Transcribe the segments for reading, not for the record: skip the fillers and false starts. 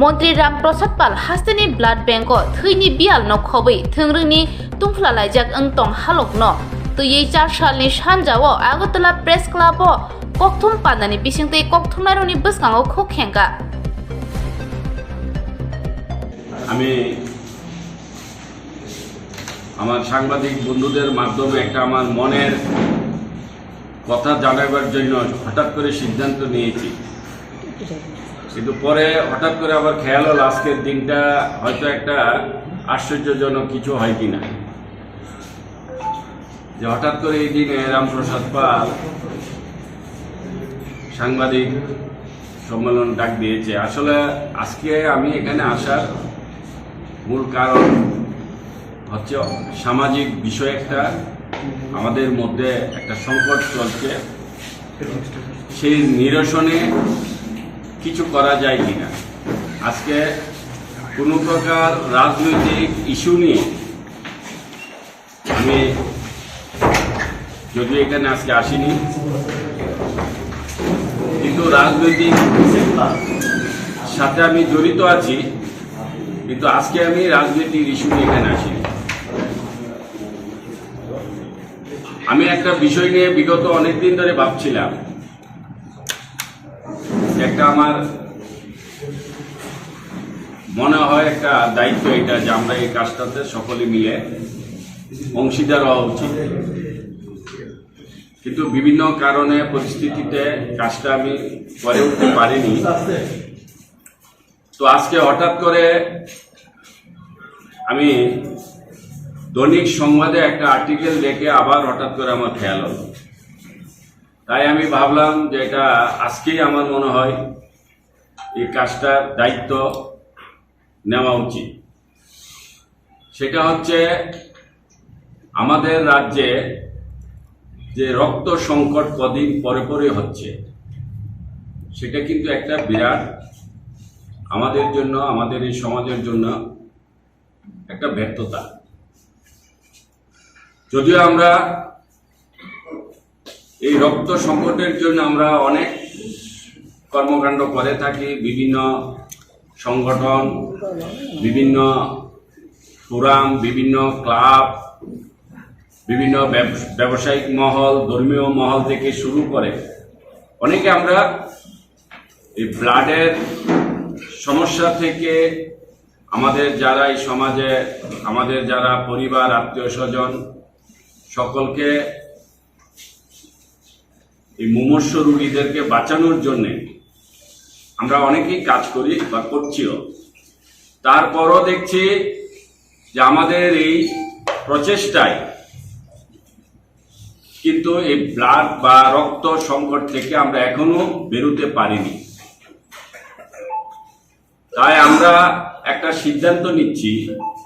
মন্ত্রী রামপ্রসাদ পাল হাস্তেনি blood bank Theni বিয়াল ন খबै थोंरोंनि तुंफ्ला लाइजाक अंतं हालक न तुयै 4 सालनि सानजाव আগরতলা प्रेस क्लब कक्थुम पानानि बिसिंतै कक्थुमनारनि बसकांगो खोखेंगा আমি আমার সাংবাদিক বন্ধুদের মাধ্যমে একটা আমার মনের কথা জানাবার জন্য হঠাৎ করে সিদ্ধান্ত নিয়েছি, কিন্তু পরে হঠাৎ করে আবার খেয়াল হলো আজকের দিনটা হয়তো একটা আশ্চর্যজনক কিছু হয় কিনা, যে হঠাৎ করে এই দিনে রামপ্রসাদ পাল সাংবাদিক সম্মেলন ডাক দিয়েছে। আসলে আজকে আমি এখানে আসার মূল কারণ হচ্ছে সামাজিক বিষয় একটা আমাদের মধ্যে একটা সংকট চলছে, সেই নিরসনে কিছু করা যায় কিনা। আজকে কোনো প্রকার রাজনৈতিক ইস্যু নিয়ে আমি যদিও এখানে আজকে আসিনি, কিন্তু রাজনৈতিক সাথে আমি জড়িত আছি, কিন্তু আজকে আমি রাজনৈতিক ইস্যু নিয়ে এখানে আসিনি। আমি একটা বিষয় নিয়ে বিগত অনেকদিন ধরে ভাবছিলাম, একটা আমার মনে হয় একটা দায়িত্ব এটা যে আমরা এই কাজটাতে সকলে মিলে অংশীদার হওয়া উচিত, কিন্তু বিভিন্ন কারণে পরিস্থিতিতে কাজটা আমি করে উঠতে পারিনি। তো আজকে হঠাৎ করে আমি দৈনিক সংবাদে একটা আর্টিকেল দেখে আবার হঠাৎ করে আমার খেয়াল হলো, তাই আমি ভাবলাম যে এটা আজকেই আমার মনে হয় এই কাজটার দায়িত্ব নেওয়া উচিত। সেটা হচ্ছে আমাদের রাজ্যে যে রক্ত সংকট কদিন পরে পরে হচ্ছে, সেটা কিন্তু একটা বিরাট আমাদের জন্য, আমাদের এই সমাজের জন্য একটা ব্যর্থতা। যদিও আমরা এই রক্ত সংকটের জন্য আমরা অনেক কর্মকাণ্ড করে থাকি, বিভিন্ন সংগঠন, বিভিন্ন ফোরাম, বিভিন্ন ক্লাব, বিভিন্ন ব্যবসায়িক মহল, ধর্মীয় মহল থেকে শুরু করে অনেকে আমরা এই ব্লাডের সমস্যা থেকে আমাদের যারা এই সমাজে, আমাদের যারা পরিবার, আত্মীয় স্বজন, সকলকে এই মুমূর্ষ রোগীদেরকে বাঁচানোর জন্য আমরা অনেকেই কাজ করি বা করছিও। তারপরও দেখছি যে আমাদের এই প্রচেষ্টায় কিন্তু এই ব্লাড বা রক্ত সংকট থেকে আমরা এখনো বেরোতে পারিনি। তাই আমরা একটা সিদ্ধান্ত নিচ্ছি,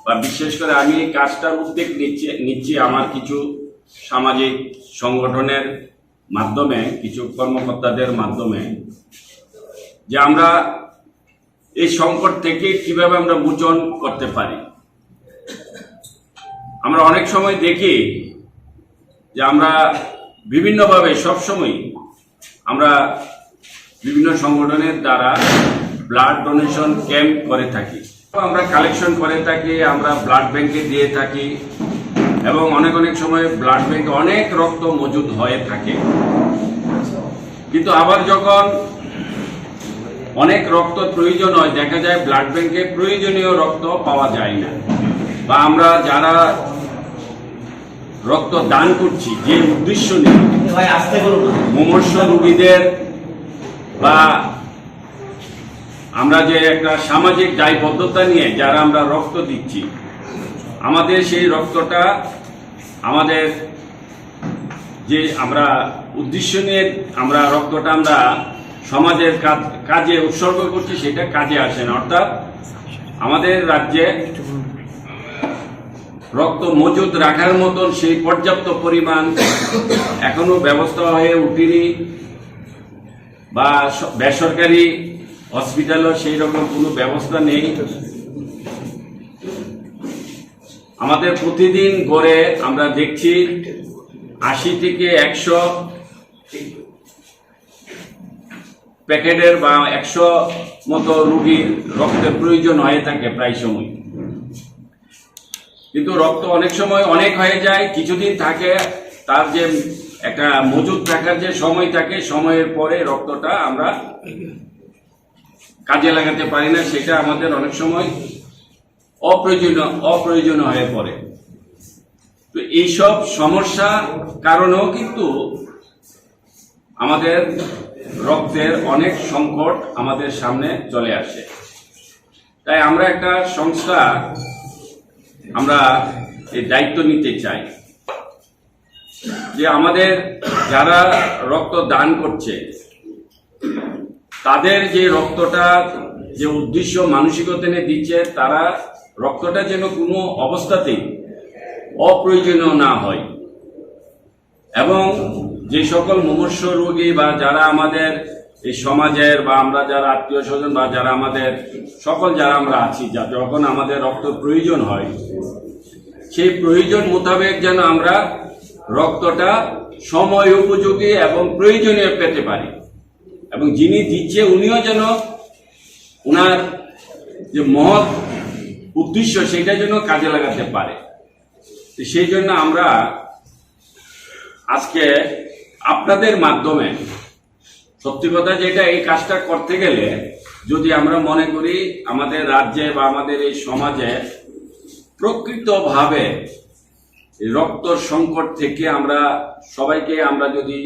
বা বিশেষ করে আমি এই কাজটার উদ্যোগ নিচ্ছি আমার কিছু সামাজিক সংগঠনের মাধ্যমে, কিছু কর্মকর্তাদের মাধ্যমে, যে আমরা এই সংকট থেকে কিভাবে আমরা মোচন করতে পারি। আমরা অনেক সময় দেখি যে আমরা বিভিন্নভাবে সবসময় আমরা বিভিন্ন সংগঠনের দ্বারা ব্লাড ডোনেশন ক্যাম্প করে থাকি, আমরা কালেকশন করে থাকি, আমরা ব্লাড ব্যাংকে দিয়ে থাকি, এবং অনেক সময় ব্লাড ব্যাংকে অনেক রক্ত মজুদ হয়ে থাকে। কিন্তু আবার যখন অনেক রক্ত প্রয়োজন হয়, দেখা যায় ব্লাড ব্যাংকে প্রয়োজনীয় রক্ত পাওয়া যায় না, বা আমরা যারা রক্ত দান করছি যে উদ্দেশ্য নিয়ে, মুমূর্ষ রোগীদের বা আমরা যে একটা সামাজিক দায়বদ্ধতা নিয়ে যারা আমরা রক্ত দিচ্ছি, আমাদের সেই রক্তটা আমাদের যে আমরা উদ্দেশ্য নিয়ে আমরা রক্তটা আমরা সমাজের কাজে উৎসর্গ করছি, সেটা কাজে আসে না। অর্থাৎ আমাদের রাজ্যে রক্ত মজুদ রাখার মতন সেই পর্যাপ্ত পরিমাণ এখনো ব্যবস্থা হয়ে উঠেনি, বা বেসরকারি হসপিটালও সেই রকম কোনো ব্যবস্থা নেই। আমাদের প্রতিদিন গড়ে আমরা দেখছি 80 থেকে 100 প্যাকেটের বা 100 মতো রোগীর রক্তের প্রয়োজন হয়ে থাকে প্রায় সময়, কিন্তু রক্ত অনেক সময় অনেক হয়ে যায়, কিছুদিন থাকে, তার যে একটা মজুদ থাকার যে সময় থাকে, সময়ের পরে রক্তটা আমরা কাজে লাগাতে পারি না, সেটা আমাদের অনেক সময় অপ্রয়োজনীয় হয়ে পড়ে। তো এইসব সমস্যা কারণেও কিন্তু আমাদের রক্তের অনেক সংকট আমাদের সামনে চলে আসে। তাই আমরা একটা সংস্থা আমরা এই দায়িত্ব নিতে চাই যে আমাদের যারা রক্ত দান করছে তাদের যে রক্তটা যে উদ্দেশ্য মানসিকতা নিয়ে দিচ্ছে, তারা রক্তটা যেন কোনো অবস্থাতেই অপ্রয়োজনীয় না হয়, এবং যে সকল মুমূর্ষু রোগী বা যারা আমাদের এই সমাজের বা আমরা যারা আত্মীয় স্বজন বা যারা আমাদের সকল যারা আমরা আছি, যখন আমাদের রক্ত প্রয়োজন হয়, সেই প্রয়োজন মোতাবেক যেন আমরা রক্তটা সময় উপযোগী এবং প্রয়োজনীয় পেতে পারি, এবং যিনি দিচ্ছে উনিও যেন ওনার যে মহৎ উদ্দেশ্য সেটা যেন কাজে লাগাতে পারে। সেই জন্য আমরা আজকে আপনাদের মাধ্যমে, সত্যি কথা যেটা, এই কাজটা করতে গেলে যদি আমরা মনে করি আমাদের রাজ্যে বা আমাদের এই সমাজে প্রকৃতভাবে রক্ত সংকট থেকে আমরা সবাইকে আমরা যদি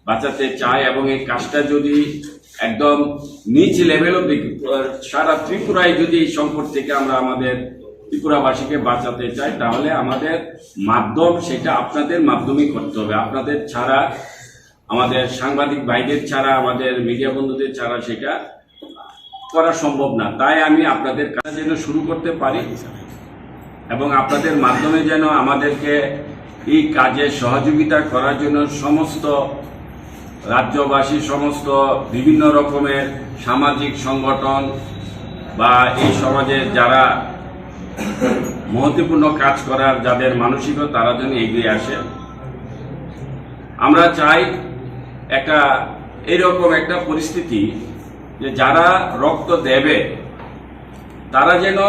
বাঁচাতে চাই, এবং এই কাজটা যদি একদম নিচ লেভেল অব্দি সারা ত্রিপুরায় যদি এই সংকট থেকে আমরা আমাদের ত্রিপুরাবাসীকে বাঁচাতে চাই, তাহলে আমাদের মাধ্যম সেটা আপনাদের মাধ্যমেই করতে হবে। আপনাদের ছাড়া, আমাদের সাংবাদিক ভাইদের ছাড়া, আমাদের মিডিয়া বন্ধুদের ছাড়া সেটা করা সম্ভব না। তাই আমি আপনাদের কাজ যেন শুরু করতে পারি, এবং আপনাদের মাধ্যমে যেন আমাদেরকে এই কাজে সহযোগিতা করার জন্য সমস্ত রাজ্যবাসী, সমস্ত বিভিন্ন রকমের সামাজিক সংগঠন বা এই সমাজে যারা মহত্বপূর্ণ কাজ করার যাদের মানসিকতা, তারা যেন এগিয়ে আসে। আমরা চাই একটা এরকম একটা পরিস্থিতি যে যারা রক্ত দেবে তারা যেন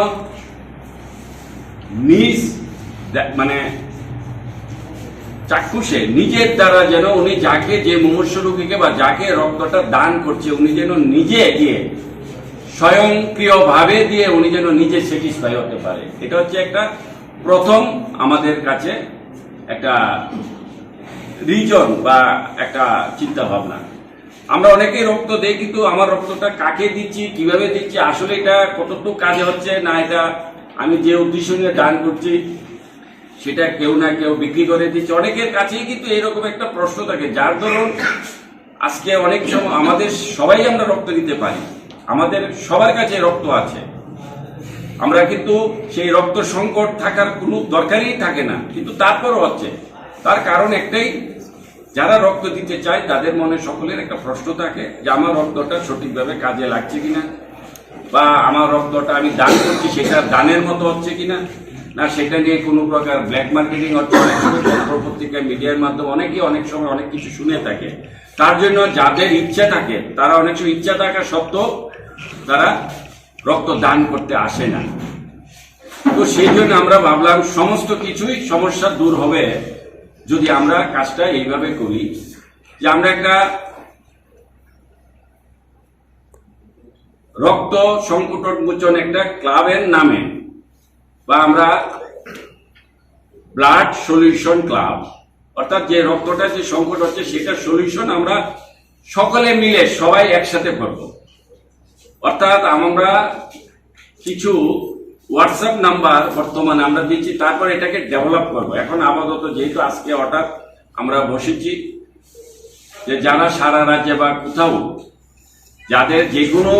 নিজ মানে চাক্ষুষে নিজের দ্বারা যেন উনি যাকে, যে মুমূর্ষু রোগীকে বা যাকে রক্তটা দান করছে, উনি যেন নিজে গিয়ে স্বয়ংক্রিয়ভাবে দিয়ে উনি যেন নিজে স্যাটিসফাই হতে পারে। এটা হচ্ছে একটা প্রথম আমাদের কাছে একটা রিজন বা একটা চিন্তা ভাবনা। আমরা অনেকেই রক্ত দেই, কিন্তু আমার রক্তটা কাকে দিচ্ছি, কিভাবে দিচ্ছি, আসলে এটা কতটুকু কাজে হচ্ছে না, এটা আমি যে উদ্দেশ্য নিয়ে দান করছি সেটা কেউ না কেউ বিক্রি করে দিচ্ছে। অনেকের কাছেই কিন্তু এরকম একটা প্রশ্ন থাকে, যার ধরুন আজকে অনেক সময় আমাদের সবাই আমরা রক্ত দিতে পারি, আমাদের সবার কাছে রক্ত আছে, আমরা কিন্তু সেই রক্ত সংকট থাকার কোনো দরকারই থাকে না, কিন্তু তারপরও হচ্ছে। তার কারণ একটাই, যারা রক্ত দিতে চায় তাদের মনে সকলের একটা প্রশ্ন থাকে যে আমার রক্তটা সঠিকভাবে কাজে লাগছে কিনা, বা আমার রক্তটা আমি দান করছি সেটা দানের মতো হচ্ছে কিনা, না সেটা নিয়ে কোনো প্রকার ব্ল্যাক মার্কেটিং হচ্ছে। অনেক সময় পত্রপত্রিকা, মিডিয়ার মাধ্যমে অনেকেই অনেক সময় অনেক কিছু শুনে থাকে। তার জন্য যাদের ইচ্ছা থাকে তারা অনেক সময় ইচ্ছা থাকা সত্ত্বেও তারা রক্ত দান করতে আসে না। তো সেই জন্য আমরা ভাবলাম সমস্ত কিছুই সমস্যা দূর হবে যদি আমরা কাজটা এইভাবে করি, যে আমরা একটা রক্ত সংকট উন্মোচন একটা ক্লাবের নামে, বা আমরা ব্লাড সলিউশন ক্লাব, অর্থাৎ যে রক্তটা যে সংকট হচ্ছে সেটা সলিউশন আমরা সকলে মিলে সবাই একসাথে করব। অর্থাৎ আমরা কিছু হোয়াটসঅ্যাপ নাম্বার বর্তমানে আমরা দিচ্ছি, তারপর এটাকে ডেভেলপ করব। এখন আপাতত যেহেতু আজকে হঠাৎ আমরা বসেছি, যে যারা সারা রাজ্যে বা কোথাও যাদের যে কোনো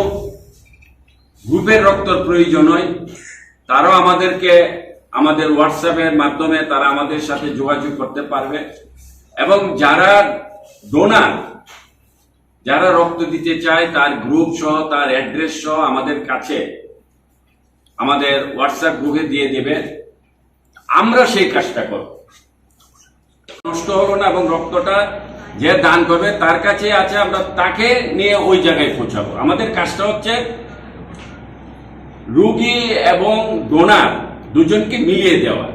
গ্রুপের রক্তের প্রয়োজন হয়, তারাও আমাদেরকে আমাদের হোয়াটসঅ্যাপের মাধ্যমে তারা আমাদের সাথে যোগাযোগ করতে পারবে। এবং যারা ডোনার, যারা রক্ত দিতে চায়, তার গ্রুপ সহ তার অ্যাড্রেস সহ আমাদের কাছে আমাদের হোয়াটসঅ্যাপ গ্রুপে দিয়ে দেবে, আমরা সেই কাজটা করব। নষ্ট হলো না এবং রক্তটা যে দান করবে তার কাছে আছে, আমরা তাকে নিয়ে ওই জায়গায় পৌঁছাবো। আমাদের কাজটা হচ্ছে রোগী এবং ডোনার দুজনকে মিলিয়ে দেওয়া,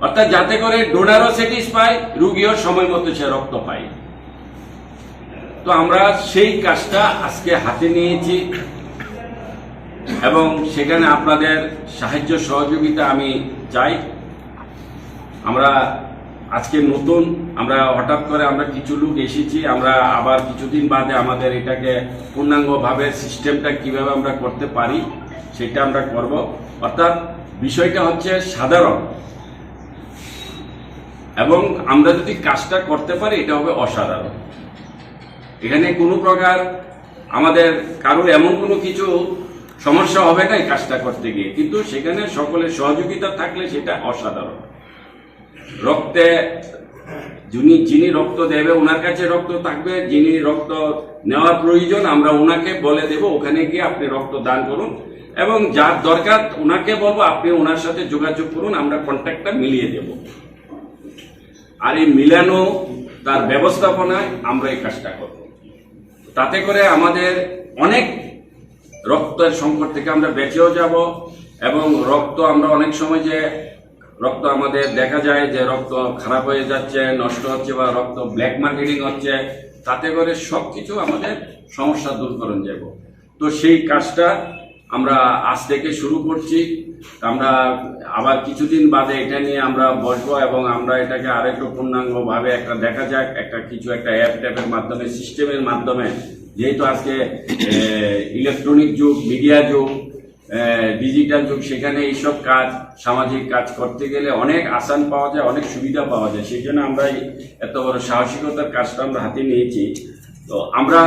অর্থাৎ যাতে করে ডোনারও স্যাটিসফাই, রোগীও সময় মতো সে রক্ত পায়। তো আমরা সেই কাজটা আজকে হাতে নিয়েছি এবং সেখানে আপনাদের সাহায্য সহযোগিতা আমি চাই। আমরা আজকে নতুন, আমরা হঠাৎ করে আমরা কিছু লোক এসেছি, আমরা আবার কিছুদিন বাদে আমাদের এটাকে পূর্ণাঙ্গভাবে সিস্টেমটা কিভাবে আমরা করতে পারি সেটা আমরা করব। অর্থাৎ বিষয়টা হচ্ছে সাধারণ, এবং আমরা যদি কাজটা করতে পারি এটা হবে অসাধারণ। এখানে কোনো প্রকার আমাদের কারোর এমন কোনো কিছু সমস্যা হবে না এই কাজটা করতে গিয়ে, কিন্তু সেখানে সকলের সহযোগিতা থাকলে সেটা অসাধারণ। রক্তে যিনি রক্ত দেবে ওনার কাছে রক্ত থাকবে, যিনি রক্ত নেওয়ার প্রয়োজন আমরা ওনাকে বলে দেব ওখানে গিয়ে আপনি রক্ত দান করুন, এবং যার দরকার ওনাকে বলবো আপনি ওনার সাথে যোগাযোগ করুন, আমরা কন্ট্যাক্টটা মিলিয়ে দেব। আর এই মিলানো তার ব্যবস্থাপনায় আমরা এই কাজটা করব। তাতে করে আমাদের অনেক রক্তের সংকট থেকে আমরা বেঁচেও যাব, এবং রক্ত আমরা অনেক সময় যে রক্ত আমাদের দেখা যায় যে রক্ত খারাপ হয়ে যাচ্ছে, নষ্ট হচ্ছে, বা রক্ত ব্ল্যাক মার্কেটিং হচ্ছে, তাতে করে সবকিছু আমাদের সমস্যা দূর করে যাব। তো সেই কাজটা আমরা আজ থেকে শুরু করছি। আমরা আবার কিছুদিন বাদে এটা নিয়ে আমরা বসবো এবং আমরা এটাকে আরেকটু পূর্ণাঙ্গভাবে একটা দেখা যাক, একটা অ্যাপ ট্যাপের মাধ্যমে, সিস্টেমের মাধ্যমে, যেহেতু আজকে ইলেকট্রনিক যুগ, মিডিয়া যুগ, ডিজিটাল যুগ, সেখানে এইসব কাজ, সামাজিক কাজ করতে গেলে অনেক আসান পাওয়া যায়, অনেক সুবিধা পাওয়া যায়। সেই জন্য আমরা এত বড় সাহসিকতার কাজটা আমরা হাতে নিয়েছি। তো আমরা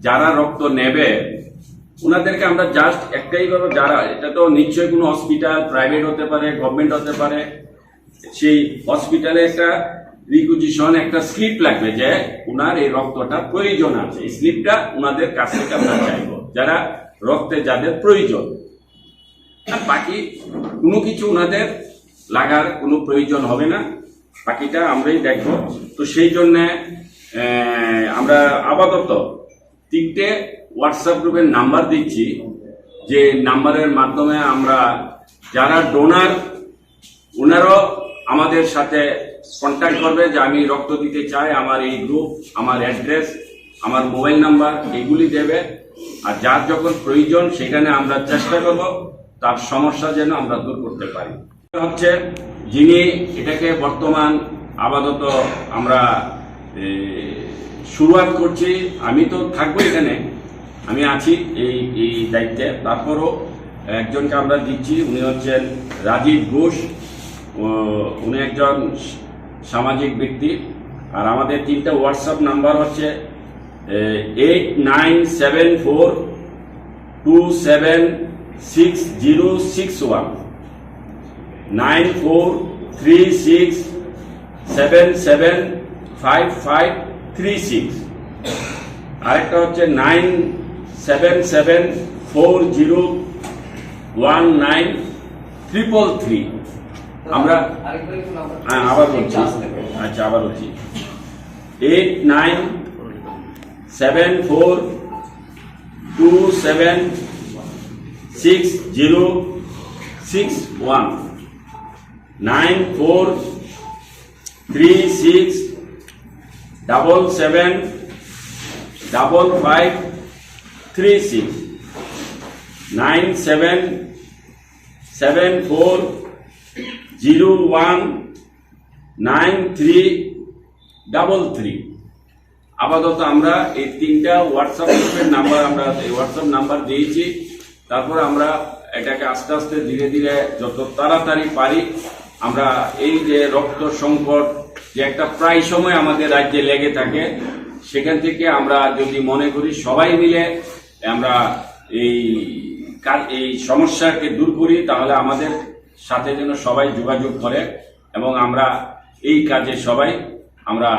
যারা রক্ত নেবে ওনাদেরকে আমরা জাস্ট একটাই করবো, যারা, এটা তো নিশ্চয়ই কোনো হসপিটাল, প্রাইভেট হতে পারে, গভর্নমেন্ট হতে পারে, সেই হসপিটালে একটা রিকুইজিশন, একটা স্লিপ লাগবে যে ওনার এই রক্তটা প্রয়োজন আছে। এই স্লিপটা ওনাদের কাছ থেকে আমরা চাইবো, যারা রক্তে যাদের প্রয়োজন। আর বাকি কোনো কিছু ওনাদের লাগার কোনো প্রয়োজন হবে না, বাকিটা আমরাই দেখবো। তো সেই জন্যে আমরা আপাতত 3টে হোয়াটসঅ্যাপ গ্রুপের নাম্বার দিচ্ছি, যে নাম্বারের মাধ্যমে আমরা যারা ডোনার ওনারাও আমাদের সাথে কন্ট্যাক্ট করবে যে আমি রক্ত দিতে চাই, আমার এই গ্রুপ, আমার অ্যাড্রেস, আমার মোবাইল নাম্বার এগুলি দেবে। আর যার যখন প্রয়োজন সেখানে আমরা চেষ্টা করব তার সমস্যা যেন আমরা দূর করতে পারি। হচ্ছে যিনি এটাকে বর্তমান আপাতত আমরা শুরুয়াত করছি, আমি তো থাকবো এখানে, আমি আছি এই দায়িত্বে। তারপরও একজনকে আমরা দিচ্ছি, উনি হচ্ছেন রাজীব ঘোষ, উনি একজন সামাজিক ব্যক্তি। আর আমাদের 3টা হোয়াটসঅ্যাপ নাম্বার হচ্ছে 8974276061, 9436775536, আরেকটা হচ্ছে 9774019333। আমরা আবার বলছি, আচ্ছা আবার বলছি, 8974276061, 9436775536, 9774019333। আপাতত আমরা এই 3টা হোয়াটসঅ্যাপ গ্রুপের নাম্বার, আমরা হোয়াটসঅ্যাপ নাম্বার দিয়েছি। তারপর আমরা এটাকে আস্তে আস্তে ধীরে ধীরে যত তাড়াতাড়ি পারি, আমরা এই যে রক্ত সংকট যে একটা প্রায় সময় আমাদের রাজ্যে লেগে থাকে, সেখান থেকে আমরা যদি মনে করি সবাই মিলে আমরা এই সমস্যাকে দূর করি, তাহলে আমাদের সাথে যেন সবাই যোগাযোগ করে, এবং আমরা এই কাজে সবাই আমরা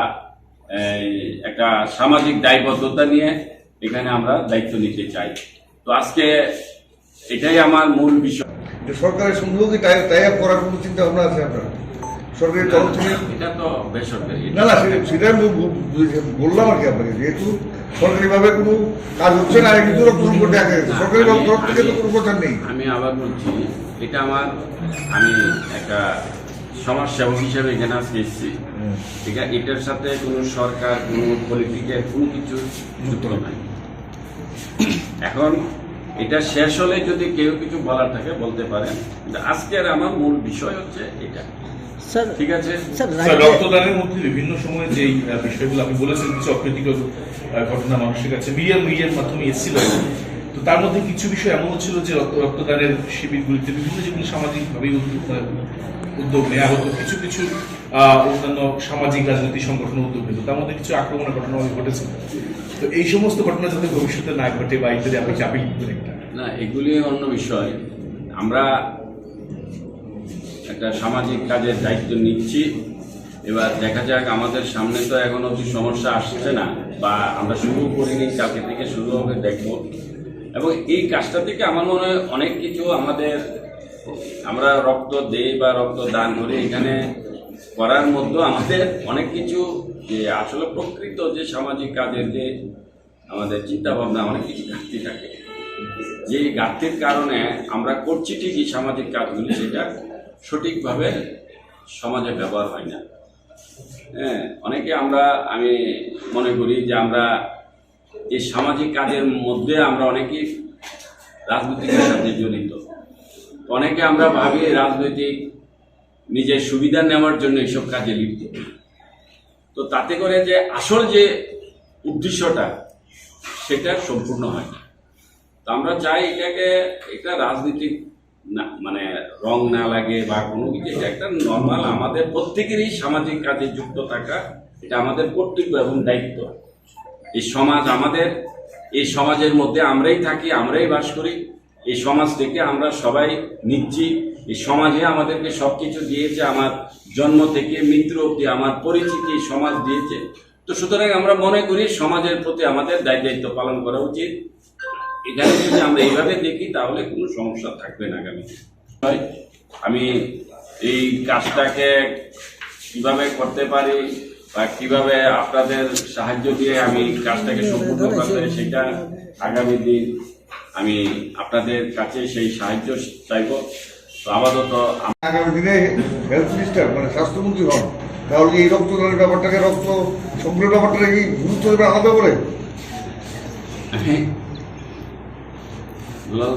একটা সামাজিক দায়বদ্ধতা নিয়ে এখানে আমরা দায়িত্ব নিতে চাই। তো আজকে এটাই আমার মূল বিষয়। সরকারের সঙ্গেও কি টাই আপ করার কোনো চিন্তা ভাবনা আছে আপনার? সরকারি তরফ থেকে? এটা তো বেসরকারি। না না, সেটা আমি বললাম আর কি আপনাকে, যেহেতু সরকারিভাবে কোনো কাজ হচ্ছে না, কিন্তু রক্ত সংকট দেখা গেছে, সরকারি তরফ থেকে তো কোনো কথা নেই। আমি আবার বলছি, এটা আমি একটা সমাজ সেবক হিসেবে এখানে আজকে এসেছি। এটার সাথে কোনো সরকার, কোনো পলিটিক্যাল কোনো কিছু যুক্ত নাই। এখন এটা শেষ হলে যদি কেউ কিছু বলার থাকে বলতে পারেন, কিন্তু আজকের আমার মূল বিষয় হচ্ছে এটা। স্যার, ঠিক আছে স্যার, রক্তদানের মধ্যে বিভিন্ন সময় যে বিষয়গুলো আপনি বলেছেন, কিছু অপ্রীতিকর ঘটনা মানুষের কাছে মিডিয়ার মাধ্যমে এসেছিল, তো তার মধ্যে কিছু বিষয় এমন ছিল যে রক্তদানের শিবিরগুলিতে বিভিন্ন যেগুলো সামাজিকভাবে উদ্যোগ নেওয়া হতো, কিছু কিছু অন্যান্য সামাজিক রাজনৈতিক সংগঠনের উদ্যোগ নিত, তার মধ্যে কিছু আক্রমণের ঘটনা ঘটেছে। তো এই সমস্ত ঘটনা যাতে ভবিষ্যতে না ঘটে বা ইত্যাদি আপনি চাপে একটা না, এগুলি অন্য বিষয়। আমরা একটা সামাজিক কাজের দায়িত্ব নিচ্ছি। এবার দেখা যাক, আমাদের সামনে তো এখন অবধি সমস্যা আসছে না, বা আমরা শুরু করিনি, কালকে থেকে শুরু হবে, দেখব। এবং এই কাজটা থেকে আমার মনে হয় অনেক কিছু আমরা রক্ত দেই বা রক্ত দান করি, এখানে করার মধ্যে আমাদের অনেক কিছু যে আসলে প্রকৃত যে সামাজিক কাজের যে আমাদের চিন্তা ভাবনা, অনেক কিছু ঘাটতি থাকে। যে ঘাটতির কারণে আমরা করছি ঠিকই সামাজিক কাজগুলি, সেটা সঠিকভাবে সমাজে ব্যবহার হয় না। হ্যাঁ, আমি মনে করি যে আমরা এই সামাজিক কাজের মধ্যে আমরা অনেকেই রাজনৈতিকের সাথে জড়িত। অনেকে আমরা ভাবি রাজনৈতিক নিজের সুবিধা নেওয়ার জন্য এইসব কাজে লিপ্ত, তো তাতে করে যে আসল যে উদ্দেশ্যটা সেটা সম্পূর্ণ হয় না। তো আমরা চাই এটাকে একটা রাজনৈতিক না, মানে রং না লাগে বা কোনো কিছু, এটা একটা নর্মাল আমাদের প্রত্যেকেরই সামাজিক কাজে যুক্ত থাকা, এটা আমাদের কর্তব্য এবং দায়িত্ব। এই সমাজ আমাদের, এই সমাজের মধ্যে আমরাই থাকি, আমরাই বাস করি। এই সমাজ থেকে আমরা সবাই নিচ্ছি। এই সমাজে আমাদেরকে সবকিছু দিয়েছে, আমার জন্ম থেকে মৃত্যু অবধি আমার পরিচিতি সমাজ দিয়েছে। তো সুতরাং আমরা মনে করি সমাজের প্রতি আমাদের দায়িত্ব পালন করা উচিত। এখানে যদি আমরা এইভাবে দেখি তাহলে কোনো সমস্যা থাকবে না আগামীতে। আমি এই কাজটাকে কিভাবে করতে পারি বা কিভাবে আপনাদের সাহায্য দিয়ে আমি কাজটাকে সম্পূর্ণ করতে পারি, সেটা আগামী দিন আমি আপনাদের কাছে সেই সাহায্য চাইব। তো আপাতত আগামী দিনে হেলথ মিনিস্টার মানে স্বাস্থ্যমন্ত্রী হন, তাহলে এই রক্তদানের ব্যাপারটাকে, রক্ত সংগ্রহের ব্যাপারটাকে কি গুরুত্ব দেবে আলাদা করে?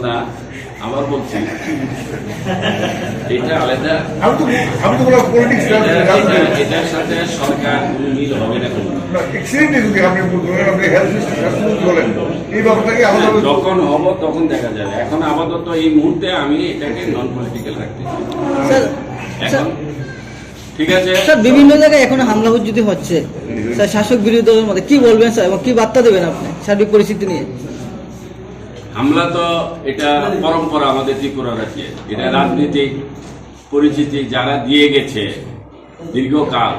না, আবার বলছি, এটা আলাদা। আমি তো বললাম পলিটিক্স, এটার সাথে সরকার কোনো মিল হবে না। এক্সিডেন্টে যদি আপনি বলেন আপনি হেলথ মিনিস্টার স্বাস্থ্যমন্ত্রী বলেন, এই ব্যাপারটাকে আলাদা যখন হব তখন দেখা যাবে। এখন আপাতত এই মুহূর্তে আমি এটাকে নন পলিটিক্যাল রাখতে চাই। এখন ঠিক আছে স্যার, বিভিন্ন জায়গায় এখন হামলা যদি হচ্ছে স্যার, শাসক বিরোধী দলের মধ্যে কি বলবেন স্যার, এবং কি বার্তা দেবেন আপনি সার্বিক পরিস্থিতি নিয়ে? হামলা তো এটা পরম্পরা আমাদের ত্রিপুরা রাজ্যে, এটা রাজনৈতিক পরিচিতি যারা দিয়ে গেছে দীর্ঘকাল,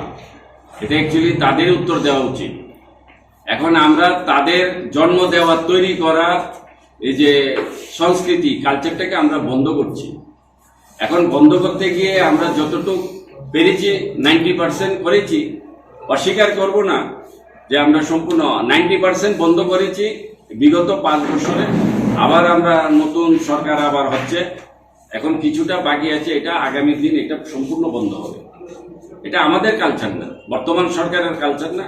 এটা অ্যাকচুয়ালি তাদের উত্তর দেওয়া উচিত। এখন আমরা তাদের জন্ম দেওয়া, তৈরি করা এই যে সংস্কৃতি, কালচারটাকে আমরা বন্ধ করছি। এখন বন্ধ করতে গিয়ে আমরা যতটুকু পেরেছি 90% করেছি, অস্বীকার করব না যে আমরা সম্পূর্ণ 90% বন্ধ করেছি বিগত 5 বছরে। আবার আমরা নতুন সরকার আবার হচ্ছে, এখন কিছুটা বাকি আছে, এটা আগামী দিন এটা সম্পূর্ণ বন্ধ হবে। এটা আমাদের কালচার না, বর্তমান সরকারের কালচার না,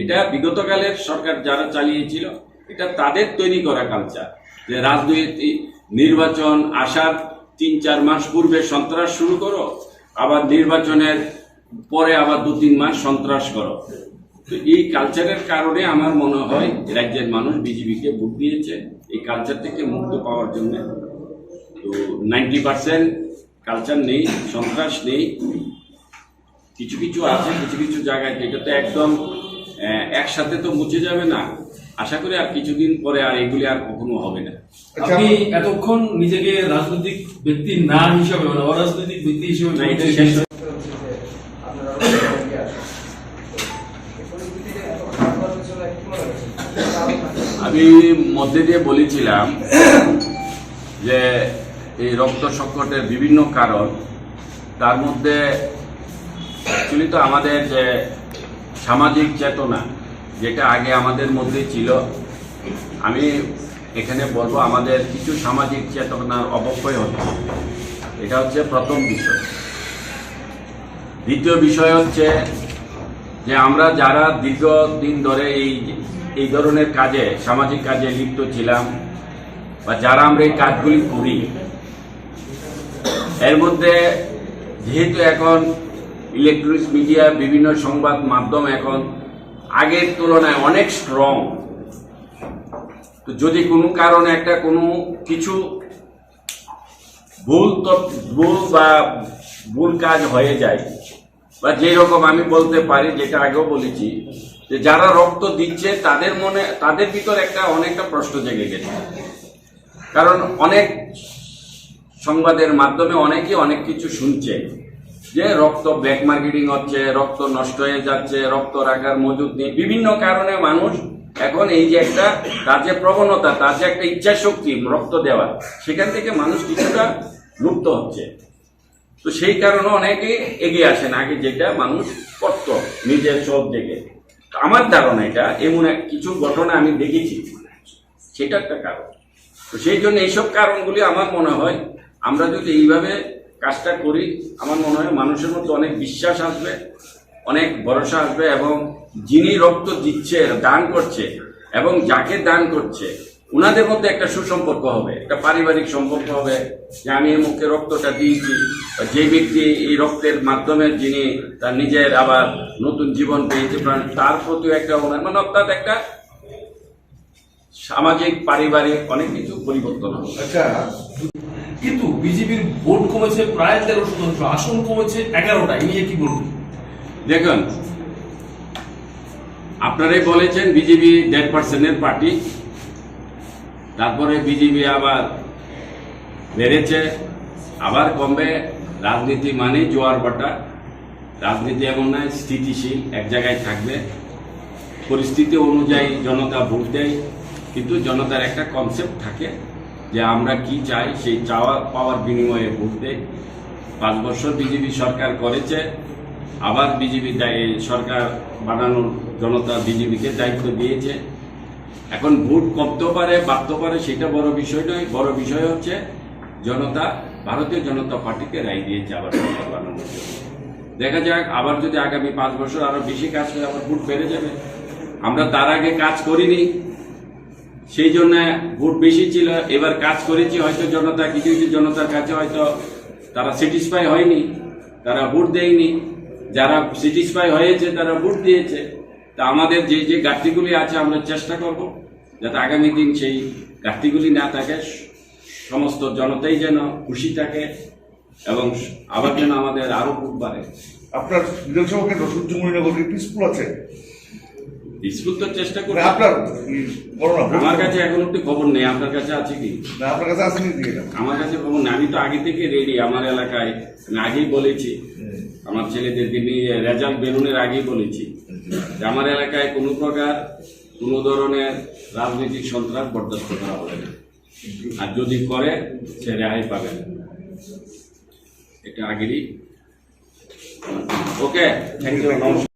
এটা বিগতকালের সরকার যারা চালিয়েছিল, এটা তাদের তৈরি করা কালচার। যে রাজনৈতিক নির্বাচন আসার 3-4 মাস পূর্বে সন্ত্রাস শুরু করো, আবার নির্বাচনের পরে আবার 2-3 মাস সন্ত্রাস করো। তো এই কালচারের কারণে আমার মনে হয় রাজ্যের মানুষ বিজেপিকে ভোট দিয়েছে, এই কালচার থেকে মুক্ত পাওয়ার জন্য। তো 90% কালচার নেই, সন্ত্রাস নেই, কিছু কিছু আছে কিছু কিছু জায়গায়, যেটা তো একদম একসাথে তো মুছে যাবে না। আশা করি আর কিছুদিন পরে আর এগুলি আর কখনো হবে না। আপনি এতক্ষণ নিজেকে রাজনৈতিক ব্যক্তি না হিসাবে, অরাজনৈতিক ব্যক্তি হিসেবে আমি মধ্যে দিয়ে বলেছিলাম যে এই রক্ত সংকটের বিভিন্ন কারণ, তার মধ্যে অ্যাকচুয়ালি তো আমাদের যে সামাজিক চেতনা যেটা আগে আমাদের মধ্যে ছিল, আমি এখানে বলবো আমাদের কিছু সামাজিক চেতনার অবক্ষয় হচ্ছে। এটা হচ্ছে প্রথম বিষয়। দ্বিতীয় বিষয় হচ্ছে যে আমরা যারা দীর্ঘদিন ধরে এই ধরনের কাজে, সামাজিক কাজে লিপ্ত ছিলাম, বা যারা আমরা এই কাজগুলি করি, এর মধ্যে যেহেতু এখন ইলেকট্রনিক্স মিডিয়া, বিভিন্ন সংবাদ মাধ্যম এখন আগের তুলনায় অনেক স্ট্রং, তো যদি কোনো কারণে একটা কোনো কিছু ভুল কাজ হয়ে যায়, বা যেরকম আমি বলতে পারি, যেটা আগেও বলেছি, যে যারা রক্ত দিচ্ছে তাদের ভিতর অনেকটা প্রশ্ন জেগে গেছে। কারণ অনেক সংবাদের মাধ্যমে অনেকেই অনেক কিছু শুনছে যে রক্ত ব্ল্যাক মার্কেটিং হচ্ছে, রক্ত নষ্ট হয়ে যাচ্ছে, রক্ত রাখার মজুদ নেই, বিভিন্ন কারণে মানুষ এখন এই যে তার যে প্রবণতা, তার যে একটা ইচ্ছা শক্তি রক্ত দেওয়ার, সেখান থেকে মানুষ কিছুটা লুপ্ত হচ্ছে। তো সেই কারণে অনেকে এগিয়ে আসেন, আগে যেটা মানুষ করত নিজের চোখ দেখে। আমার ধারণা এটা এমন কিছু ঘটনা আমি দেখেছি, সেটা একটা কারণ। তো সেই জন্য এইসব কারণগুলি আমার মনে হয় আমরা যদি এইভাবে কাজটা করি, আমার মনে হয় মানুষের মধ্যে অনেক বিশ্বাস আসবে, অনেক ভরসা আসবে, এবং যিনি রক্ত দিচ্ছে, দান করছে, এবং যাকে দান করছে, ওনাদের মধ্যে একটা সুসম্পর্ক হবে, একটা পারিবারিক সম্পর্ক হবে, যে আমি এই মুখে রক্তটা দিয়েছি, যে ব্যক্তি এই রক্তের মাধ্যমে যিনি তার নিজের আবার নতুন জীবন পেয়েছে, তার প্রতি একটা মানে অর্থাৎ একটা সামাজিক পারিবারিক অনেক কিছু পরিবর্তন হবে। আচ্ছা, কিন্তু বিজেপির ভোট কমেছে প্রায় 13%, আসন কমেছে 11টা, এই নিয়ে কি বলবেন? দেখুন, আপনারাই বলেছেন বিজেপি 1.5% পার্টি, তারপরে বিজেপি আবার বেড়েছে, আবার কমবে। রাজনীতি মানে জোয়ার ভাটা, রাজনীতি এমন নয় স্থিতিশীল, এক জায়গায় থাকবে। পরিস্থিতি অনুযায়ী জনতা ভোট দেয়, কিন্তু জনতার একটা কনসেপ্ট থাকে যে আমরা কি চাই, সেই চাওয়া পাওয়ার বিনিময়ে ভোট দেয়। 5 বছর বিজেপি সরকার করেছে, আবার বিজেপি সরকার বানানোর জনতা বিজেপিকে দায়িত্ব দিয়েছে। এখন ভোট কমতে পারে, বাড়তে পারে, সেটা বড় বিষয় নয়। বড় বিষয় হচ্ছে জনতা ভারতীয় জনতা পার্টিকে রায় দিয়েছে আবার সরকার বানানোর জন্য। দেখা যাক, আবার যদি আগামী 5 বছর আরো বেশি কাজ করে, আবার ভোট বেড়ে যাবে। আমরা তার আগে কাজ করিনি, সেই জন্য ভোট বেশি ছিল। এবার কাজ করেছি, হয়তো জনতা কিছু কিছু জনতার কাছে হয়তো তারা স্যাটিসফাই হয়নি, তারা ভোট দেয়নি। যারা স্যাটিসফাই হয়েছে তারা ভোট দিয়েছে। তা আমাদের যে যে ঘাটতিগুলি আছে, আমরা চেষ্টা করব যাতে আগামী দিন সেই ঘাটতিগুলি না থাকে, সমস্ত জনতাই যেন খুশি থাকে, এবং আবার যেন আমাদের আরো ভোট বাড়ে। আপনার বিধানসভা কেন্দ্র সূর্যমণিনগর পিসফুল আছে? বিস্কুট তো চেষ্টা করি। মানে আপনার আমার কাছে এখন একটু খবর নেই, আপনার কাছে আছে কি? না, আপনার কাছে আসেনি দিয়ে আমার কাছে খবর নেই। আমি তো আগে থেকে রেডি। আমার এলাকায় আমি আগেই বলেছি, আমার ছেলেদেরকে নিয়ে রেজাল্ট বেরোনোর আগেই বলেছি যে আমার এলাকায় কোনো প্রকার কোনো ধরনের রাজনৈতিক সন্ত্রাস বরদাস্ত করা হবে না, আর যদি করে সে রেহাই পাবে না। এটা আগেরই। ওকে, থ্যাংক ইউ, নমস্কার।